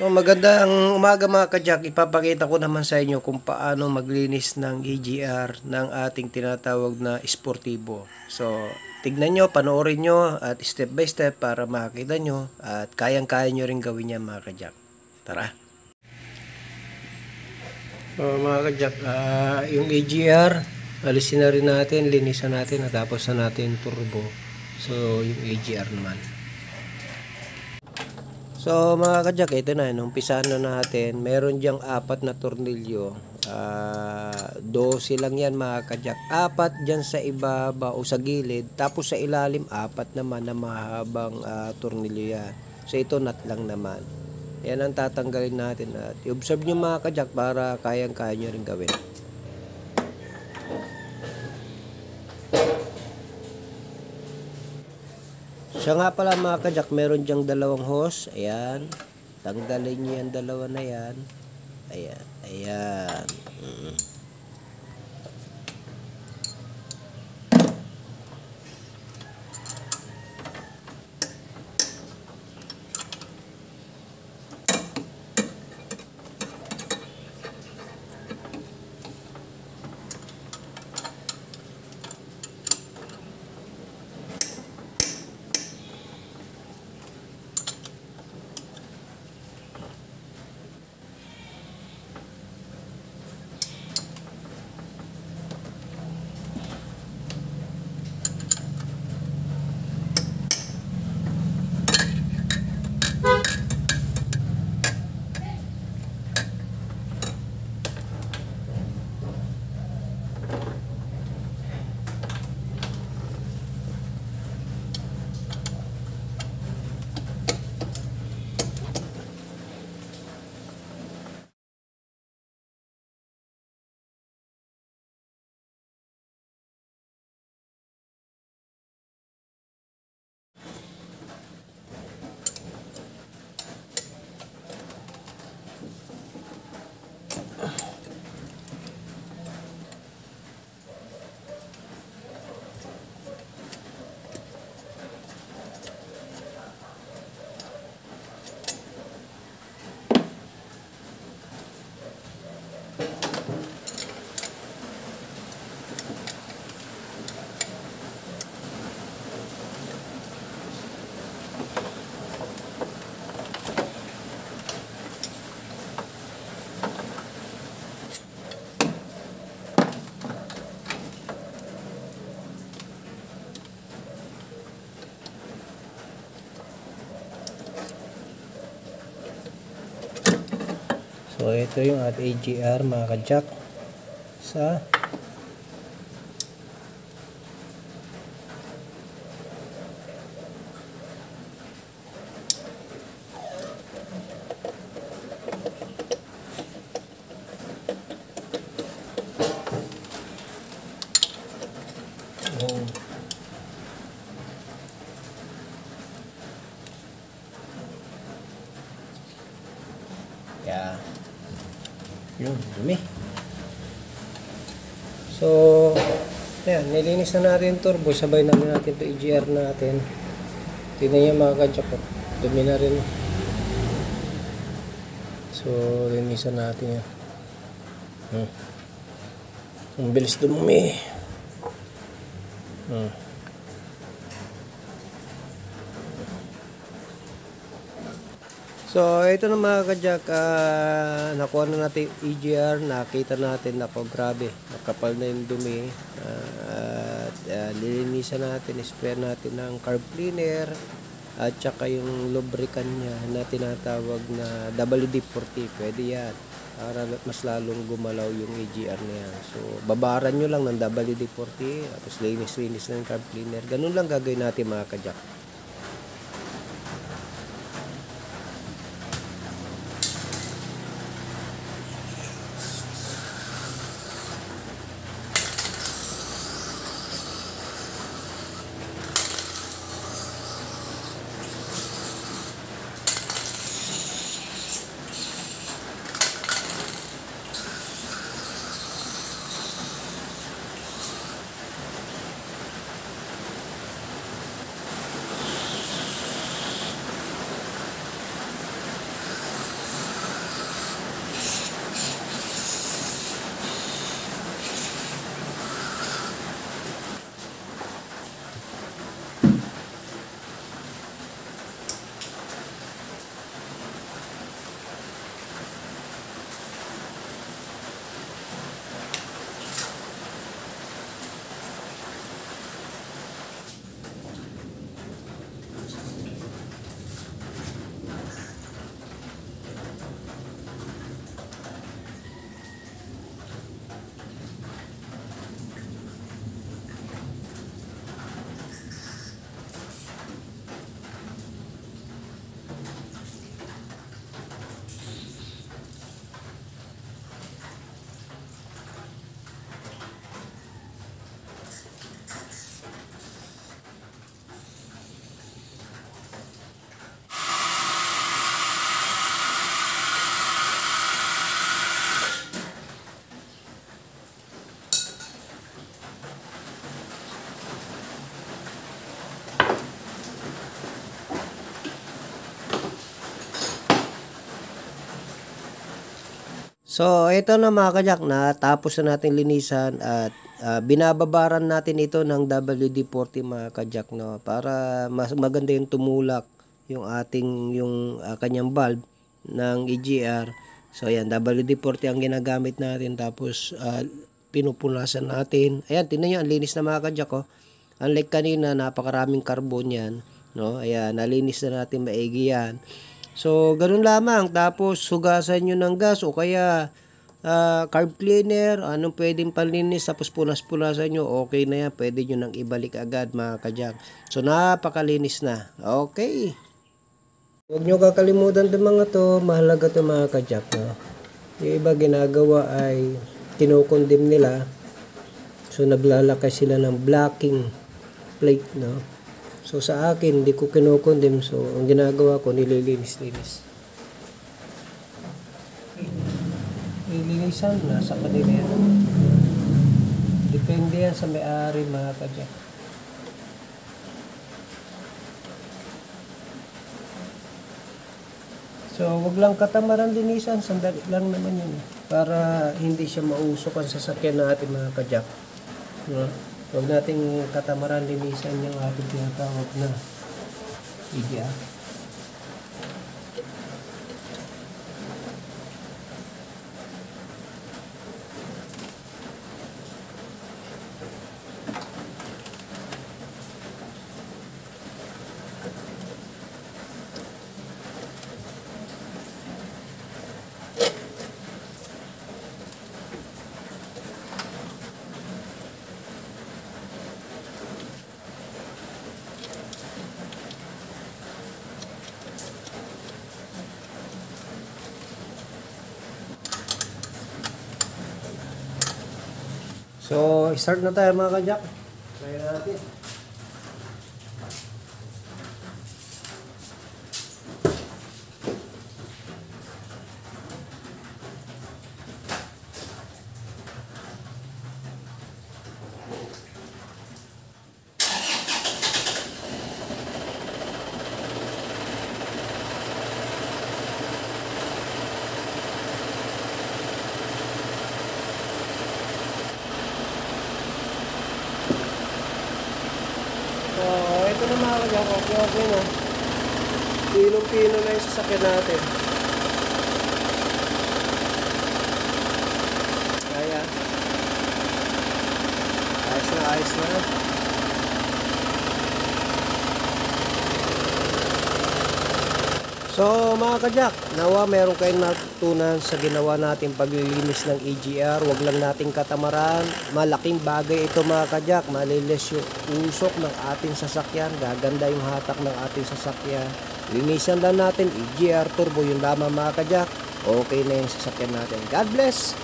Magandang umaga mga ka-Jack. Ipapakita ko naman sa inyo kung paano maglinis ng EGR ng ating tinatawag na esportibo. So, tignan nyo, panoorin nyo at step by step para makita nyo at kayang-kaya nyo rin gawin yan mga ka-Jack. Tara! So, mga ka-Jack, yung EGR, alisin na rin natin, linisan natin at tapos na natin turbo. So, yung EGR naman. So mga ka-Jack, ito na, umpisahan na natin. Meron diyang 4 na tornilyo. 12 lang yan mga ka-Jack. 4 dyan sa ibaba o sa gilid. Tapos sa ilalim, 4 naman na mahabang tornilyo yan. So ito nut lang naman. Yan ang tatanggalin natin. At i-observe nyo mga ka-Jack para kayang-kaya nyo rin gawin. Siya nga pala mga ka-Jack, meron diyang 2 hose. Ayan. Tanggalin niyo yung 2 na yan. Ayan. Ayan. So ito yung at EGR mga ka-Jack sa yeah. Yun, dumi. So, ayan, nilinis na natin yung turbo. Sabay na natin ito EGR natin. Tignan nyo mga ka-Jack, dumi na rin. So, linisan natin yan. Ang bilis dumumi. So, ito na mga ka-Jack, nakuha na natin yung EGR, nakita natin, nako grabe, nakapal na yung dumi, at lilinisan natin, spray natin ng carb cleaner, at saka yung lubricant niya na tinatawag na WD-40, pwede yan, para mas lalong gumalaw yung EGR na yan. So, babaran nyo lang ng WD-40, tapos linis-linis ng carb cleaner, ganun lang gagawin natin mga ka-Jack. So, ito na mga kajak, natapos na natin linisan at binababaran natin ito ng WD-40 mga kajak, no, para mas maganda yung tumulak yung ating kanyang valve ng EGR. So, ayan, WD-40 ang ginagamit natin, tapos pinupunasan natin. Ayan, tingnan nyo, ang linis na mga kajak, oh. Unlike kanina, napakaraming carbon yan, no? Ayan, nalinis na natin maigi yan. So, ganun lamang. Tapos, hugasan nyo ng gas o kaya carb cleaner, anong pwedeng panlinis, tapos punas-punasan nyo, okay na yan. Pwede nyo nang ibalik agad mga kajak. So, napakalinis na. Okay. Huwag nyo kakalimutan itong mga to. Mahalaga ito mga kajak. No? Yung iba ginagawa ay kinukondem nila. So, naglalakay sila ng blocking plate. No? So, sa akin, hindi ko kinukondem. So, ang ginagawa ko, nililinis-linis. Lilinisan, nasa kanila yan. Depende yan sa may-ari mga kajak. So, wag lang katamaran linisan, sandali lang naman yun. Para hindi siya mausok ang sasakyan natin mga kajak. No? Huwag nating katamaran linisan yung ating tinatawag na EGR. So, start na tayo mga kajak. Try natin. So, ito na mga kajak. Okay na. Pinong-pino na yung sasakyan natin. Kaya. Ayos na. So mga kajak, nawa meron kayong natutunan sa ginawa natin paglilinis ng EGR. Huwag lang nating katamaran. Malaking bagay ito mga kajak. Malilis yung usok ng ating sasakyan. Gaganda yung hatak ng ating sasakyan. Linisan lang natin EGR turbo, yung lamang mga kajak. Okay na yung sasakyan natin. God bless!